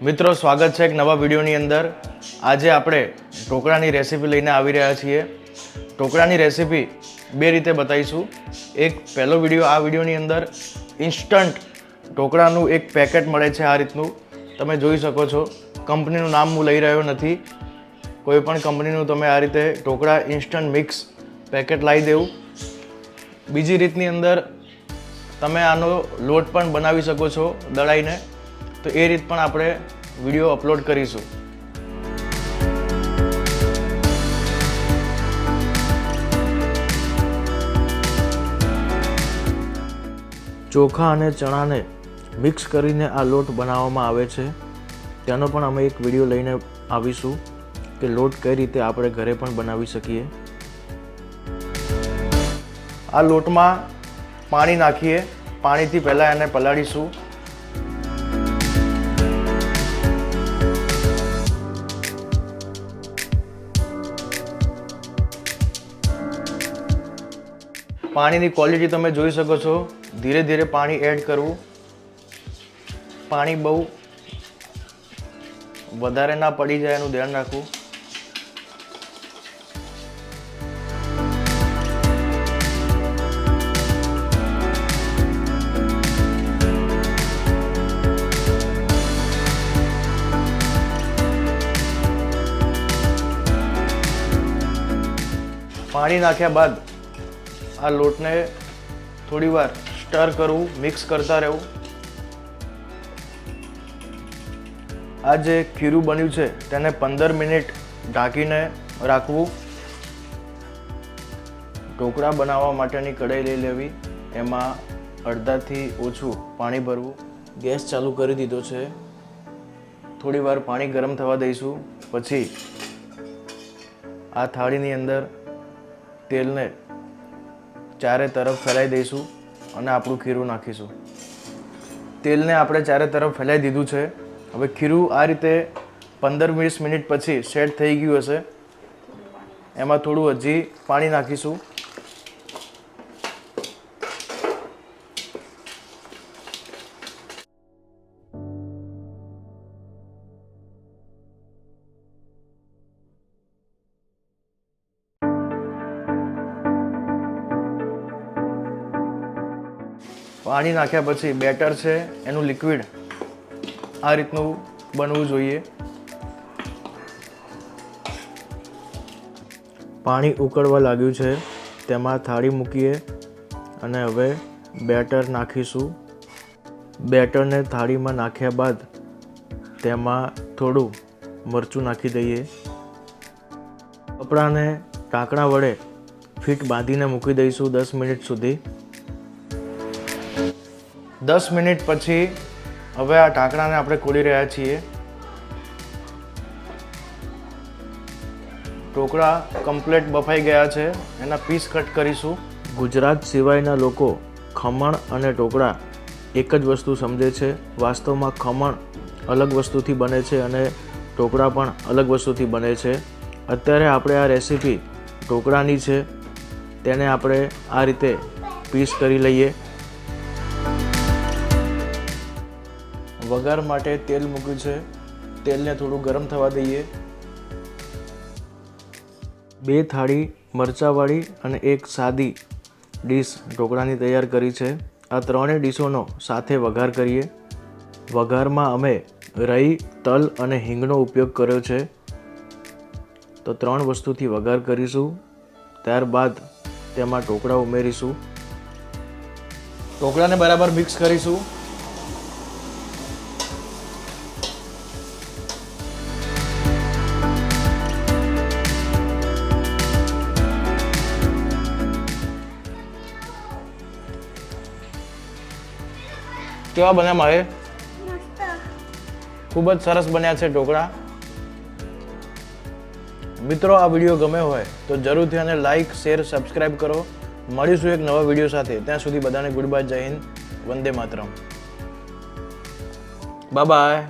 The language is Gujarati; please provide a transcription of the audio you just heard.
મિત્રો સ્વાગત છે એક નવા વિડીયોની અંદર। આજે આપણે ઢોકળાની રેસીપી લઈને આવી રહ્યા છીએ। ઢોકળાની રેસીપી બે રીતે બતાવીશું। એક પહેલો વિડીયો, આ વિડીયોની અંદર ઇન્સ્ટન્ટ ઢોકળાનું એક પેકેટ મળે છે આ રીતનું, તમે જોઈ શકો છો। કંપનીનું નામ હું લઈ રહ્યો નથી, કોઈ પણ કંપનીનું તમે આ રીતે ઢોકળા ઇન્સ્ટન્ટ મિક્સ પેકેટ લાવી દેવું। બીજી રીતની અંદર તમે આનો લોટ પણ બનાવી શકો છો દળાઈને, તો એ રીત પણ આપણે વિડીયો અપલોડ કરીશું। ચોખા અને ચણાને મિક્સ કરીને આ લોટ બનાવવામાં આવે છે, તેનો પણ અમે એક વિડીયો લઈને આવીશું કે લોટ કઈ રીતે આપણે ઘરે પણ બનાવી શકીએ। આ લોટમાં પાણી નાખીએ, પાણીથી પહેલાં એને પલાળીશું। પાણીની ક્વોલિટી તમે જોઈ શકો છો, ધીરે ધીરે પાણી એડ કરવું। પાણી બહુ વધારે ના પડી જાય એનું ધ્યાન રાખવું। પાણી નાખ્યા બાદ આ લોટને થોડી વાર સ્ટર કરવું, મિક્સ કરતા રહેવું। આ જે ખીરું બન્યું છે તેને 15 મિનિટ ઢાંકીને રાખવું। ઢોકળા બનાવવા માટેની કઢાઈ લઈ લેવી, એમાં અડધાથી ઓછું પાણી ભરવું। ગેસ ચાલુ કરી દીધો છે, થોડી વાર પાણી ગરમ થવા દઈશું। પછી આ થાળીની અંદર તેલને ચારે તરફ ફેલાઈ દઈશું અને આપણું ખીરું નાખીશું। તેલને આપણે ચારે તરફ ફેલાઈ દીધું છે। હવે ખીરું આ રીતે 15-20 મિનિટ પછી સેટ થઈ ગયું હશે, એમાં થોડું હજી પાણી નાખીશું। પાણી નાખ્યા પછી બેટર છે એનું લિક્વિડ આ રીતનું બનવું જોઈએ। પાણી ઉકળવા લાગ્યું છે, તેમાં થાળી મૂકીએ અને હવે બેટર નાખીશું। બેટરને થાળીમાં નાખ્યા બાદ તેમાં થોડું મરચું નાખી દઈએ। કપડાને ઢાંકણા વડે ફીટ બાંધીને મૂકી દઈશું 10 મિનિટ સુધી। 10 મિનિટ પછી હવે આ ઢાંકણાને આપણે ખોલી રહ્યા છીએ। ઢોકળા કમ્પ્લીટ બફાઈ ગયા છે, એના પીસ કટ કરીશું। ગુજરાત સિવાયના લોકો ખમણ અને ઢોકળા એક જ વસ્તુ સમજે છે। વાસ્તવમાં ખમણ અલગ વસ્તુથી બને છે અને ઢોકળા પણ અલગ વસ્તુથી બને છે। અત્યારે આપણે આ રેસીપી ઢોકળાની છે, તેને આપણે આ રીતે પીસ કરી લઈએ। વઘાર માટે તેલ મૂક્યું છે, તેલને થોડું ગરમ થવા દઈએ। 2 થાળી મરચાંવાળી અને 1 સાદી ડીશ ઢોકળાની તૈયાર કરી છે। આ ત્રણેય ડીશોનો સાથે વઘાર કરીએ। વઘારમાં અમે રાઈ, તલ અને હિંગનો ઉપયોગ કર્યો છે, તો 3 વસ્તુથી વઘાર કરીશું। ત્યારબાદ તેમાં ઢોકળા ઉમેરીશું। ઢોકળાને બરાબર મિક્સ કરીશું। કેવા બન્યા મારે? ખૂબ જ સરસ બન્યા છે ઢોકળા। મિત્રો, આ વિડીયો ગમે હોય તો જરૂરથી આને લાઈક, શેર, સબસ્ક્રાઈબ કરો। મળીશું એક નવા વિડીયો સાથે, ત્યાં સુધી બધાને ગુડ બાય, જય હિન્દ, વંદે માતરમ, બાય બાય।